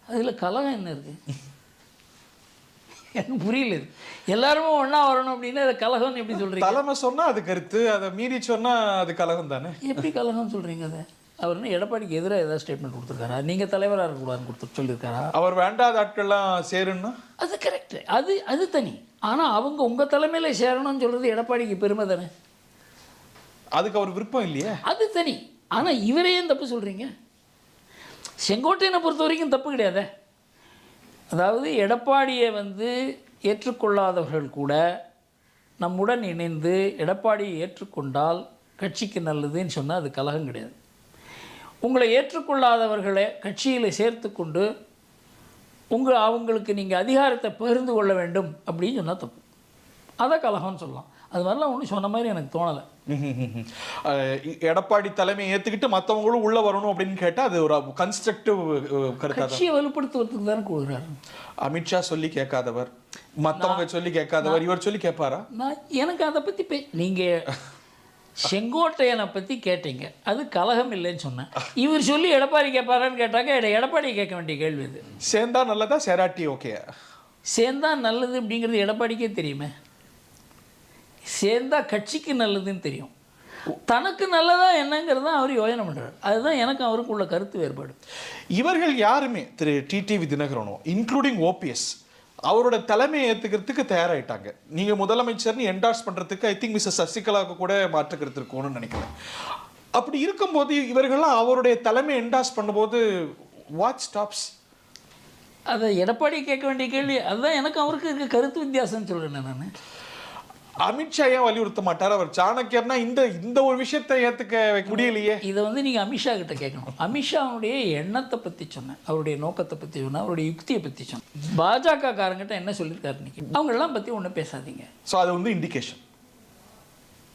அதில் கலகம் என்ன இருக்குது? எனக்கு புரியல. இது எல்லாருமே ஒன்றா வரணும் அப்படின்னா அதை கலகம்னு எப்படி சொல்கிறீங்க? தலைமை சொன்னால் அது கருத்து, அதை மீறி சொன்னால் அது கலகம் தானே. எப்படி கலகம்னு சொல்கிறீங்க? அதை அவர் என்ன எடப்பாடிக்கு எதிராக ஏதாவது ஸ்டேட்மெண்ட் கொடுத்துருக்காரா? நீங்கள் தலைவராக இருக்கக்கூடாதுன்னு சொல்லியிருக்காரா? அவர் வேண்டாத ஆட்கள்லாம் சேருன்னா அது கரெக்டு, அது தனி. ஆனால் அவங்க உங்கள் தலைமையில் சேரணும்னு சொல்கிறது எடப்பாடிக்கு பெருமை தானே. அதுக்கு அவர் விருப்பம் இல்லையே, அது தனி. ஆனால் இவரையும் தப்பு சொல்கிறீங்க. செங்கோட்டையனை பொறுத்த வரைக்கும் தப்பு கிடையாதே. அதாவது எடப்பாடியை ஏற்றுக்கொள்ளாதவர்கள் கூட நம்முடன் இணைந்து எடப்பாடியை ஏற்றுக்கொண்டால் கட்சிக்கு நல்லதுன்னு சொன்னால் அது கலகம் கிடையாது. உங்களை ஏற்றுக்கொள்ளாதவர்களை கட்சியில் சேர்த்து கொண்டு அவங்களுக்கு நீங்கள் அதிகாரத்தை பகிர்ந்து கொள்ள வேண்டும் அப்படின்னு சொன்னால் தப்பு. அதை கலகம்னு சொல்லலாம். அது மாதிரிலாம் ஒன்றும் சொன்ன மாதிரி எனக்கு தோணலை. எடப்பாடி தலைமையை ஏற்றுக்கிட்டு மற்றவங்களும் உள்ளே வரணும் அப்படின்னு கேட்டால் அது ஒரு கன்ஸ்ட்ரக்டிவ் கருத்து. கட்சியை வலுப்படுத்துவதற்கு தானே கொடுக்குறாரு. அமித்ஷா சொல்லி கேட்காதவர், மற்றவங்க சொல்லி கேட்காதவர், இவர் சொல்லி கேட்பாரா? எனக்கு அதை பற்றி நீங்கள் செங்கோட்டையனை பற்றி கேட்டீங்க, அது கலகம் இல்லைன்னு சொன்னேன். இவர் சொல்லி எடப்பாடி கேட்பாரான்னு கேட்டாங்க, எடப்பாடி கேட்க வேண்டிய கேள்வி இது. சேர்ந்தா நல்லதா, சேராட்டி ஓகே? சேர்ந்தா நல்லது அப்படிங்கிறது எடப்பாடிக்கே தெரியுமே. சேர்ந்தா கட்சிக்கு நல்லதுன்னு தெரியும். தனக்கு நல்லதா என்னங்கிறது தான் அவர் யோசனை பண்ணுறாரு. அதுதான் எனக்கு அவருக்கு உள்ள கருத்து வேறுபாடு. இவர்கள் யாருமே திரு டிடிவி தினகரனோ இன்க்ளூடிங் ஓபிஎஸ் அவரோட தலைமையை ஏற்றுக்கிறதுக்கு தயாராகிட்டாங்க. நீங்கள் முதலமைச்சர்னு என்டார்ஸ் பண்ணுறதுக்கு ஐ திங்க் மிஸ்ஸஸ் சசிகலாவுக்கு கூட மாற்று கருத்து இருக்கும்னு நினைக்கிறேன். அப்படி இருக்கும்போது இவர்கள்லாம் அவருடைய தலைமையை என்டார்ஸ் பண்ணும்போது வாட் ஸ்டாப்ஸ்? அதை எடப்பாடி கேட்க வேண்டிய கேள்வி. அதுதான் எனக்கு அவருக்கு இருக்க கருத்து வித்தியாசம்னு சொல்கிறேன் நான். அமித்ஷா ஏன் வலியுறுத்த மாட்டார்? அவர் சாணக்கியர்னா இந்த ஒரு விஷயத்தை ஏற்றுக்க முடியலையே. இதை நீங்கள் அமித்ஷா கிட்ட கேட்கணும். அமித்ஷாவுடைய எண்ணத்தை பற்றி சொன்னேன், அவருடைய நோக்கத்தை பற்றி சொன்னேன், அவருடைய யுக்தியை பற்றி சொன்னேன். பாஜக காரங்கிட்ட என்ன சொல்லியிருக்காரு இன்னைக்கு? அவங்களெல்லாம் பற்றி ஒன்றும் பேசாதீங்க. ஸோ அது இண்டிகேஷன்.